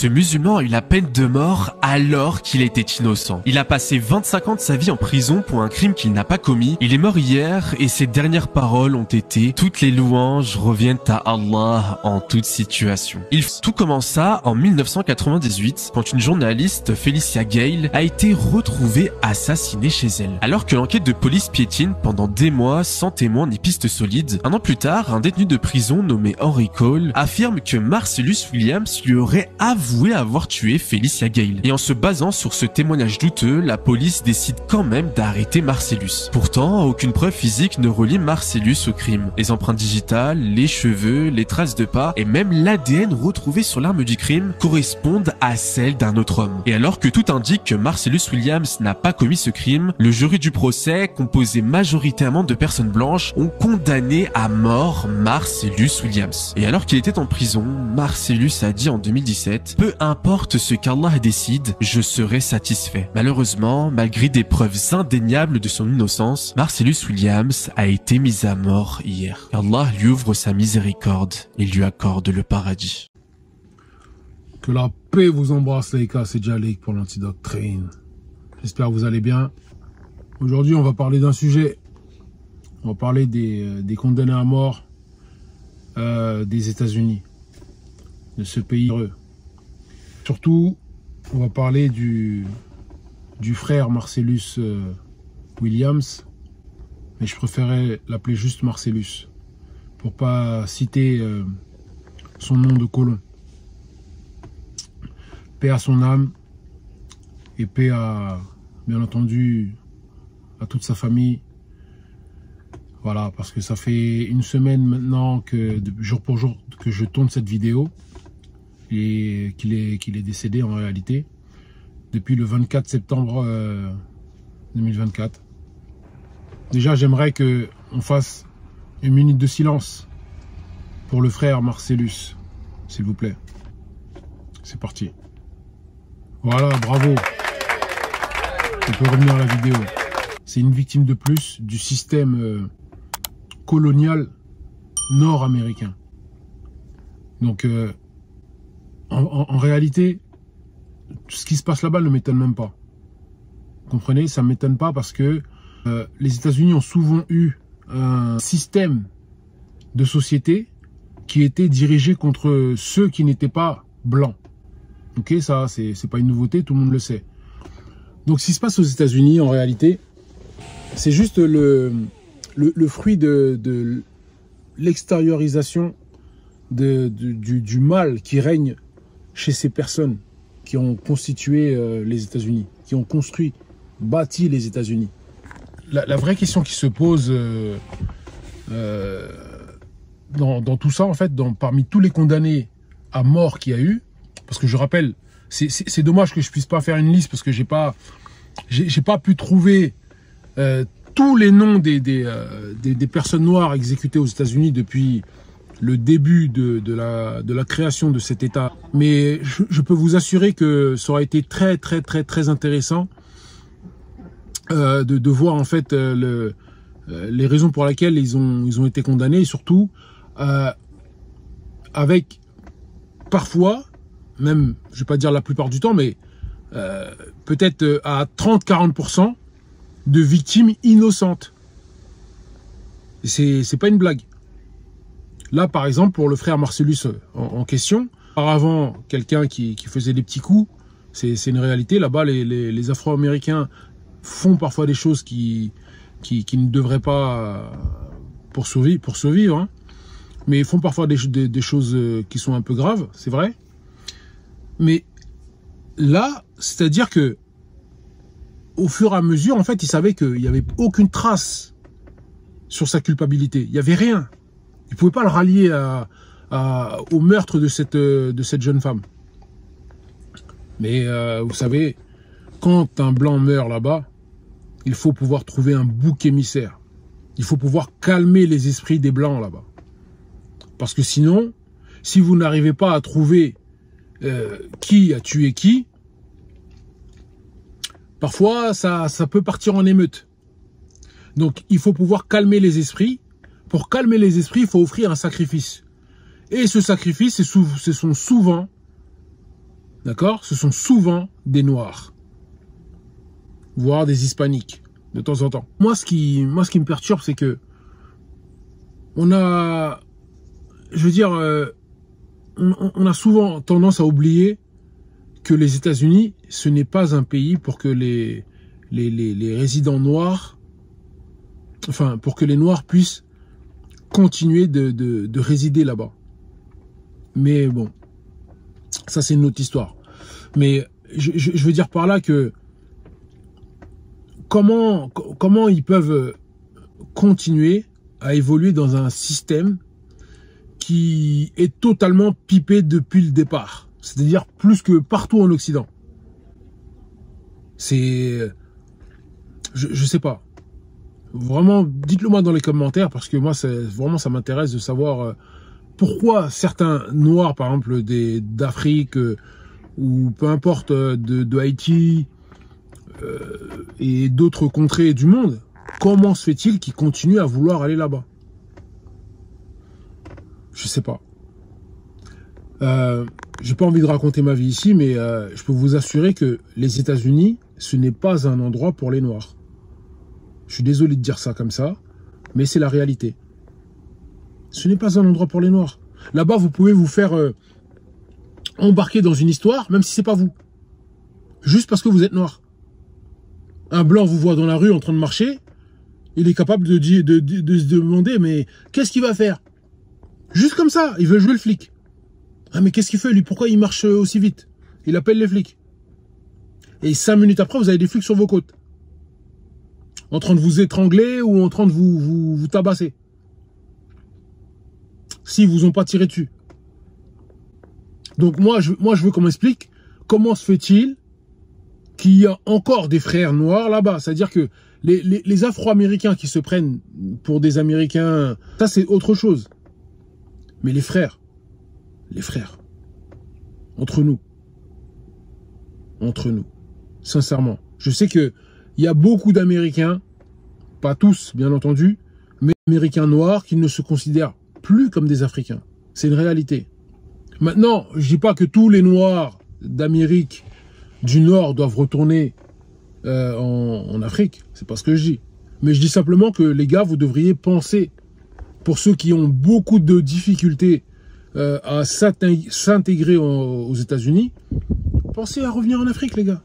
terroriste musulman a eu la peine de mort alors qu'il était innocent. Il a passé 25 ans de sa vie en prison pour un crime qu'il n'a pas commis. Il est mort hier et ses dernières paroles ont été « Toutes les louanges reviennent à Allah en toute situation ». Tout commença en 1998 quand une journaliste, Felicia Gale, a été retrouvée assassinée chez elle. Alors que l'enquête de police piétine pendant des mois sans témoins ni pistes solides, un an plus tard, un détenu de prison nommé Henry Cole affirme que Marcellus Williams lui aurait avoué avoir tué Felicia Gale. Et en se basant sur ce témoignage douteux, la police décide quand même d'arrêter Marcellus. Pourtant, aucune preuve physique ne relie Marcellus au crime. Les empreintes digitales, les cheveux, les traces de pas et même l'ADN retrouvé sur l'arme du crime correspondent à celle d'un autre homme. Et alors que tout indique que Marcellus Williams n'a pas commis ce crime, le jury du procès, composé majoritairement de personnes blanches, ont condamné à mort Marcellus Williams. Et alors qu'il était en prison, Marcellus a dit en 2017 « Peu importe ce qu'Allah décide, je serai satisfait ». Malheureusement, malgré des preuves indéniables de son innocence, Marcellus Williams a été mis à mort hier. Allah lui ouvre sa miséricorde et lui accorde le paradis. Que la paix vous embrasse les gars, c'est Jalik pour l'Antidoctrine. J'espère que vous allez bien. Aujourd'hui on va parler d'un sujet. On va parler des condamnés à mort des États-Unis, de ce pays heureux. Surtout, on va parler du frère Marcellus Williams, mais je préférais l'appeler juste Marcellus, pour pas citer son nom de colon. Paix à son âme, et paix à, bien entendu, à toute sa famille. Voilà, parce que ça fait une semaine maintenant que, jour pour jour, que je tourne cette vidéo et qu'il est décédé en réalité depuis le 24 septembre 2024. Déjà, j'aimerais qu'on fasse une minute de silence pour le frère Marcellus, s'il vous plaît. C'est parti. Voilà, bravo. On peut revenir à la vidéo. C'est une victime de plus du système colonial nord-américain. Donc, en réalité, ce qui se passe là-bas ne m'étonne même pas. Vous comprenez? Ça ne m'étonne pas parce que les États-Unis ont souvent eu un système de société qui était dirigé contre ceux qui n'étaient pas blancs. Ok, ça, c'est pas une nouveauté, tout le monde le sait. Donc, ce qui se passe aux États-Unis, en réalité, c'est juste le fruit de l'extériorisation du mal qui règne chez ces personnes qui ont constitué les États-Unis, qui ont bâti les États-Unis. La vraie question qui se pose dans tout ça, en fait, parmi tous les condamnés à mort qu'il y a eu, parce que je rappelle, c'est dommage que je puisse pas faire une liste parce que j'ai pas pu trouver tous les noms des personnes noires exécutées aux États-Unis depuis le début de la création de cet État. Mais je peux vous assurer que ça aurait été très intéressant de voir en fait les raisons pour lesquelles ils ont été condamnés et surtout avec parfois, même je vais pas dire la plupart du temps, mais peut-être à 30-40% de victimes innocentes. C'est pas une blague. Là, par exemple, pour le frère Marcellus en question, auparavant, quelqu'un qui faisait des petits coups, c'est une réalité. Là-bas, les Afro-Américains font parfois des choses qui ne devraient pas pour survivre, hein. Mais ils font parfois des choses qui sont un peu graves, c'est vrai. Mais là, c'est-à-dire que au fur et à mesure, en fait, il savait qu'il n'y avait aucune trace sur sa culpabilité. Il n'y avait rien. Il ne pouvait pas le rallier au meurtre de cette jeune femme. Mais vous savez, quand un blanc meurt là-bas, il faut pouvoir trouver un bouc émissaire. Il faut pouvoir calmer les esprits des blancs là-bas. Parce que sinon, si vous n'arrivez pas à trouver qui a tué qui, parfois ça peut partir en émeute. Donc il faut pouvoir calmer les esprits. Pour calmer les esprits, il faut offrir un sacrifice. Et ce sacrifice, ce sont souvent d'accord, ce sont souvent des Noirs, voire des Hispaniques, de temps en temps. Moi, ce qui me perturbe, c'est que on a, je veux dire, on a souvent tendance à oublier que les États-Unis, ce n'est pas un pays pour que les résidents noirs, enfin, pour que les Noirs puissent continuer de résider là-bas. Mais bon, ça c'est une autre histoire. Mais je veux dire par là que comment ils peuvent continuer à évoluer dans un système qui est totalement pipé depuis le départ. C'est-à-dire plus que partout en Occident. C'est... Je sais pas. Vraiment, dites-le moi dans les commentaires parce que moi, vraiment, ça m'intéresse de savoir pourquoi certains Noirs, par exemple, d'Afrique ou peu importe, de Haïti et d'autres contrées du monde, comment se fait-il qu'ils continuent à vouloir aller là-bas? Je sais pas. J'ai pas envie de raconter ma vie ici, mais je peux vous assurer que les États-Unis, ce n'est pas un endroit pour les Noirs. Je suis désolé de dire ça comme ça, mais c'est la réalité. Ce n'est pas un endroit pour les Noirs. Là-bas, vous pouvez vous faire embarquer dans une histoire, même si c'est pas vous. Juste parce que vous êtes noir. Un blanc vous voit dans la rue en train de marcher, il est capable de se demander, mais qu'est-ce qu'il va faire? Juste comme ça, il veut jouer le flic. Ah mais qu'est-ce qu'il fait lui? Pourquoi il marche aussi vite? Il appelle les flics. Et 5 minutes après, vous avez des flics sur vos côtes. En train de vous étrangler ou en train de vous tabasser. S'ils vous ont pas tiré dessus. Donc moi je veux qu'on m'explique comment se fait-il qu'il y a encore des frères noirs là-bas. C'est-à-dire que les Afro-Américains qui se prennent pour des Américains, ça c'est autre chose. Mais les frères, entre nous, sincèrement, je sais que il y a beaucoup d'Américains, pas tous bien entendu, mais Américains noirs qui ne se considèrent plus comme des Africains. C'est une réalité. Maintenant, je dis pas que tous les Noirs d'Amérique du Nord doivent retourner en Afrique. C'est pas ce que je dis. Mais je dis simplement que les gars, vous devriez penser, pour ceux qui ont beaucoup de difficultés à s'intégrer aux États-Unis, pensez à revenir en Afrique, les gars.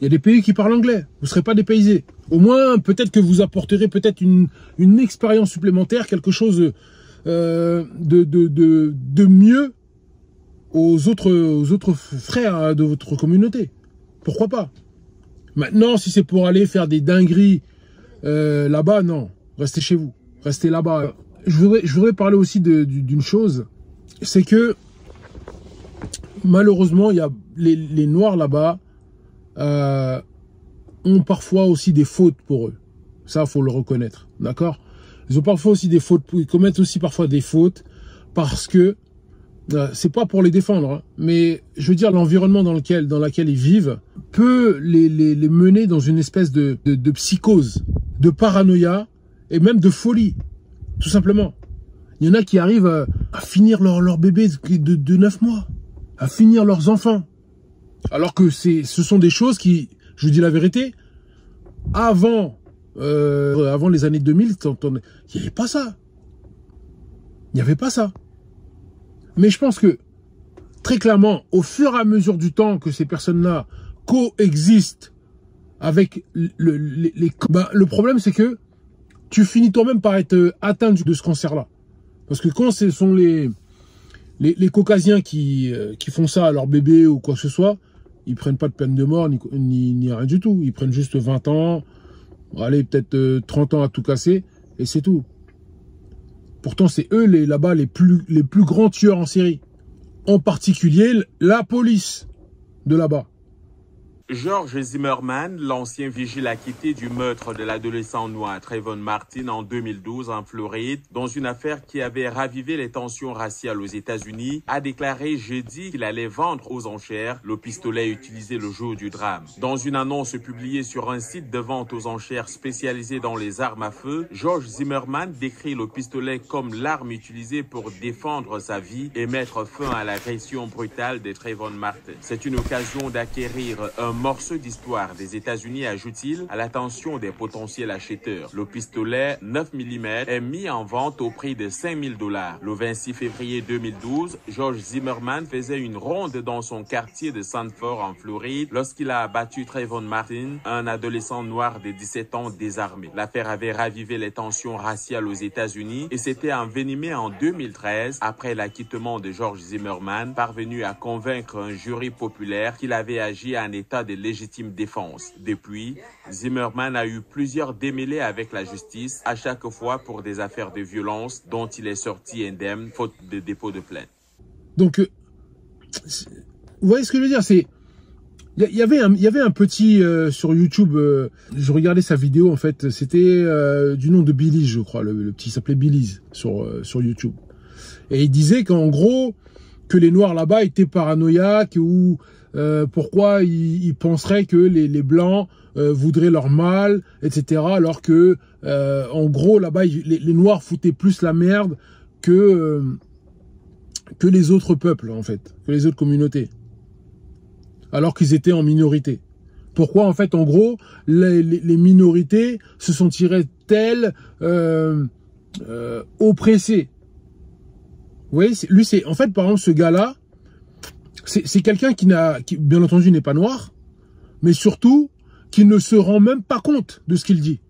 Il y a des pays qui parlent anglais. Vous ne serez pas dépaysés. Au moins, peut-être que vous apporterez peut-être une expérience supplémentaire, quelque chose de mieux aux autres frères de votre communauté. Pourquoi pas? Maintenant, si c'est pour aller faire des dingueries là-bas, non. Restez chez vous. Restez là-bas. Je voudrais parler aussi d'une chose. C'est que, malheureusement, il y a les Noirs là-bas ont parfois aussi des fautes pour eux. Ça, faut le reconnaître. D'accord? Ils ont parfois aussi des fautes. Ils commettent aussi parfois des fautes parce que c'est pas pour les défendre, hein, mais je veux dire l'environnement dans lequel ils vivent peut les mener dans une espèce de psychose, de paranoïa et même de folie, tout simplement. Il y en a qui arrivent à finir leur bébé de 9 mois, à finir leurs enfants, alors que ce sont des choses qui, je vous dis la vérité, avant les années 2000, il n'y avait pas ça. Il n'y avait pas ça. Mais je pense que, très clairement, au fur et à mesure du temps que ces personnes-là coexistent avec le problème, c'est que tu finis toi-même par être atteint de ce cancer-là. Parce que quand ce sont les caucasiens qui font ça à leur bébé ou quoi que ce soit, ils prennent pas de peine de mort ni rien du tout. Ils prennent juste 20 ans, allez, peut-être 30 ans à tout casser, et c'est tout. Pourtant, c'est eux, là-bas, les plus grands tueurs en série. En particulier, la police de là-bas. George Zimmerman, l'ancien vigile acquitté du meurtre de l'adolescent noir Trayvon Martin en 2012 en Floride, dans une affaire qui avait ravivé les tensions raciales aux États-Unis, a déclaré jeudi qu'il allait vendre aux enchères le pistolet utilisé le jour du drame. Dans une annonce publiée sur un site de vente aux enchères spécialisé dans les armes à feu, George Zimmerman décrit le pistolet comme l'arme utilisée pour défendre sa vie et mettre fin à l'agression brutale de Trayvon Martin. C'est une occasion d'acquérir un morceau d'histoire des États-Unis, ajoute-t-il, à l'attention des potentiels acheteurs. Le pistolet 9 mm est mis en vente au prix de 5 000 $. Le 26 février 2012, George Zimmerman faisait une ronde dans son quartier de Sanford en Floride lorsqu'il a abattu Trayvon Martin, un adolescent noir de 17 ans désarmé. L'affaire avait ravivé les tensions raciales aux États-Unis et s'était envenimée en 2013 après l'acquittement de George Zimmerman, parvenu à convaincre un jury populaire qu'il avait agi en état de légitime défense. Depuis, Zimmerman a eu plusieurs démêlés avec la justice, à chaque fois pour des affaires de violence dont il est sorti indemne faute de dépôt de plainte. Donc, vous voyez ce que je veux dire, c'est il y avait un petit sur YouTube, je regardais sa vidéo en fait, c'était du nom de Billy, je crois, le petit s'appelait Billy sur YouTube. Et il disait qu'en gros que les noirs là-bas étaient paranoïaques ou pourquoi ils penseraient que les blancs voudraient leur mal, etc. Alors que en gros là-bas les noirs foutaient plus la merde que les autres peuples en fait, que les autres communautés, alors qu'ils étaient en minorité. Pourquoi en fait en gros les minorités se sentiraient-elles oppressées? Vous voyez, lui c'est en fait par exemple ce gars-là, c'est quelqu'un qui bien entendu n'est pas noir, mais surtout qui ne se rend même pas compte de ce qu'il dit.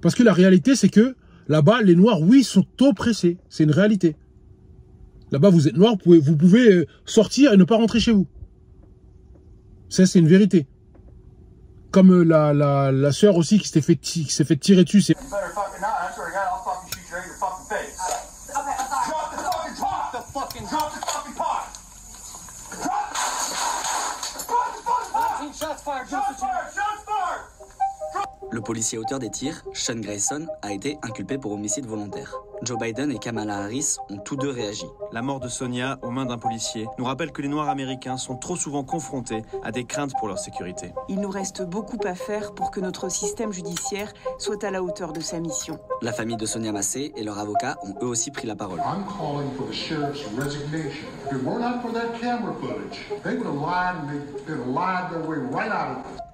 Parce que la réalité c'est que là-bas les noirs oui sont oppressés, c'est une réalité. Là-bas vous êtes noir, vous pouvez sortir et ne pas rentrer chez vous. Ça c'est une vérité. Comme la sœur aussi qui s'est fait tirer dessus. C'est Le policier auteur des tirs, Sean Grayson, a été inculpé pour homicide volontaire. Joe Biden et Kamala Harris ont tous deux réagi. La mort de Sonia aux mains d'un policier nous rappelle que les Noirs américains sont trop souvent confrontés à des craintes pour leur sécurité. Il nous reste beaucoup à faire pour que notre système judiciaire soit à la hauteur de sa mission. La famille de Sonia Massé et leur avocat ont eux aussi pris la parole.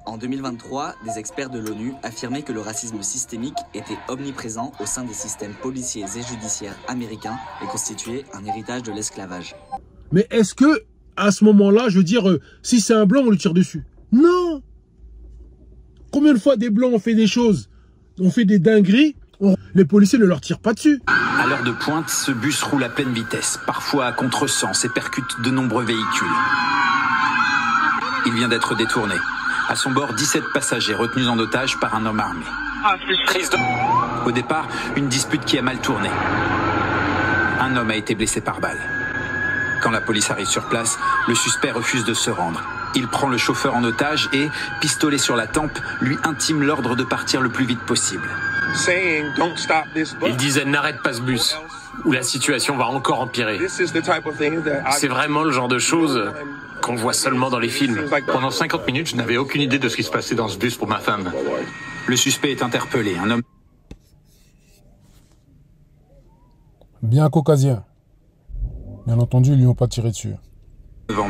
En 2023, des experts de l'ONU affirmaient que le racisme systémique était omniprésent au sein des systèmes policiers et judiciaires américains et constituait un héritage de l'esclavage. Mais est-ce que, à ce moment-là, je veux dire, si c'est un blanc, on lui tire dessus? Non! Combien de fois des blancs ont fait des choses, ont fait des dingueries, les policiers ne leur tirent pas dessus? À l'heure de pointe, ce bus roule à pleine vitesse, parfois à contresens et percute de nombreux véhicules. Il vient d'être détourné. À son bord, 17 passagers retenus en otage par un homme armé. Au départ, une dispute qui a mal tourné. Un homme a été blessé par balle. Quand la police arrive sur place, le suspect refuse de se rendre. Il prend le chauffeur en otage et, pistolet sur la tempe, lui intime l'ordre de partir le plus vite possible. Il disait n'arrête pas ce bus, ou la situation va encore empirer. C'est vraiment le genre de choses qu'on voit seulement dans les films. Pendant 50 minutes, je n'avais aucune idée de ce qui se passait dans ce bus pour ma femme. Le suspect est interpellé, un homme... Bien caucasien. Bien entendu, ils lui ont pas tiré dessus.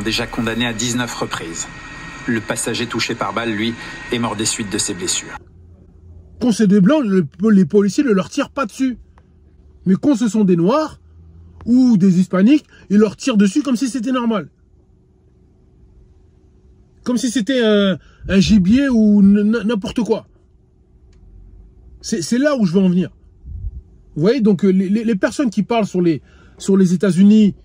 Déjà condamné à 19 reprises. Le passager touché par balle, lui, est mort des suites de ses blessures. Quand c'est des blancs, les policiers ne leur tirent pas dessus. Mais quand ce sont des noirs ou des hispaniques, ils leur tirent dessus comme si c'était normal. Comme si c'était un gibier ou n'importe quoi. C'est là où je veux en venir. Vous voyez, donc les personnes qui parlent sur les États-Unis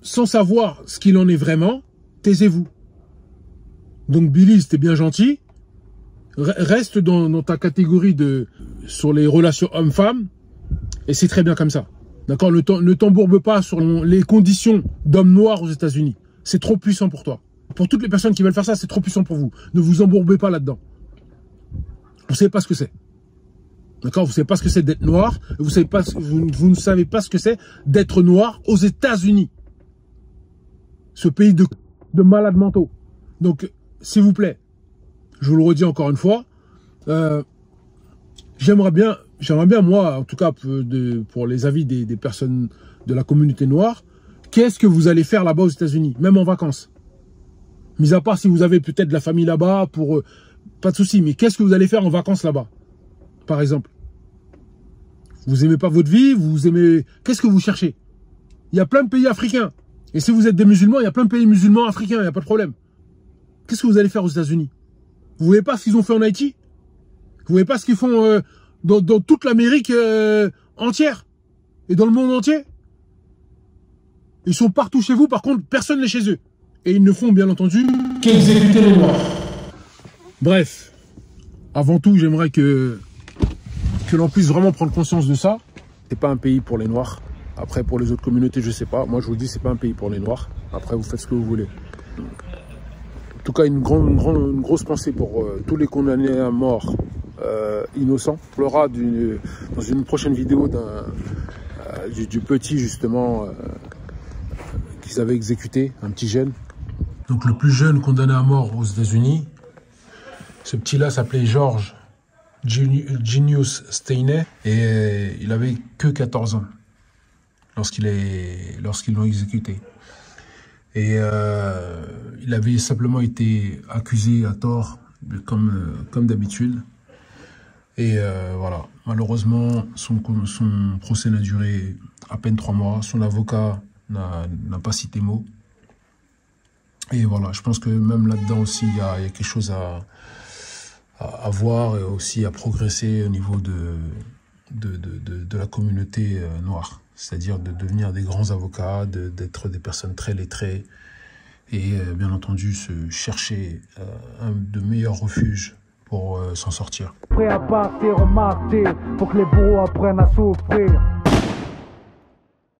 sans savoir ce qu'il en est vraiment, taisez-vous. Donc Billy, c'était bien gentil. Reste dans ta catégorie sur les relations hommes-femmes. Et c'est très bien comme ça. D'accord, ne t'embourbe pas sur les conditions d'hommes noirs aux États-Unis. C'est trop puissant pour toi. Pour toutes les personnes qui veulent faire ça, c'est trop puissant pour vous. Ne vous embourbez pas là-dedans. Vous ne savez pas ce que c'est. D'accord? Vous ne savez pas ce que c'est d'être noir. Vous ne savez pas ce que c'est d'être noir aux États-Unis. Ce pays de malades mentaux. Donc, s'il vous plaît, je vous le redis encore une fois, j'aimerais bien, moi, en tout cas, pour les avis des personnes de la communauté noire, qu'est-ce que vous allez faire là-bas aux États-Unis, même en vacances? Mis à part si vous avez peut-être de la famille là-bas, pas de souci, mais qu'est-ce que vous allez faire en vacances là-bas, par exemple? Vous aimez pas votre vie, vous aimez... Qu'est-ce que vous cherchez? Il y a plein de pays africains. Et si vous êtes des musulmans, il y a plein de pays musulmans africains, il n'y a pas de problème. Qu'est-ce que vous allez faire aux États-Unis? Vous voyez pas ce qu'ils ont fait en Haïti? Vous voyez pas ce qu'ils font dans toute l'Amérique entière? Et dans le monde entier? Ils sont partout chez vous, par contre, personne n'est chez eux. Et ils ne font, bien entendu, qu'exécuter les noirs. Bref, avant tout, j'aimerais que l'on puisse vraiment prendre conscience de ça. C'est pas un pays pour les noirs. Après, pour les autres communautés, je sais pas. Moi, je vous dis, c'est pas un pays pour les noirs. Après, vous faites ce que vous voulez. En tout cas, une grosse pensée pour tous les condamnés à mort innocents. On parlera dans une prochaine vidéo du petit, justement, qu'ils avaient exécuté, un petit jeune. Donc, le plus jeune condamné à mort aux États-Unis, ce petit-là s'appelait George Junius Steiney et il avait que 14 ans lorsqu'ils l'ont exécuté. Et il avait simplement été accusé à tort, comme d'habitude. Et voilà, malheureusement, son procès n'a duré à peine 3 mois. Son avocat n'a pas cité mot. Et voilà, je pense que même là-dedans aussi, il y a quelque chose à voir et aussi à progresser au niveau de la communauté noire. C'est-à-dire de devenir des grands avocats, d'être des personnes très lettrées et bien entendu se chercher de meilleurs refuges pour s'en sortir. Prêt à partir au martyr, pour que les bourreaux apprennent à souffrir.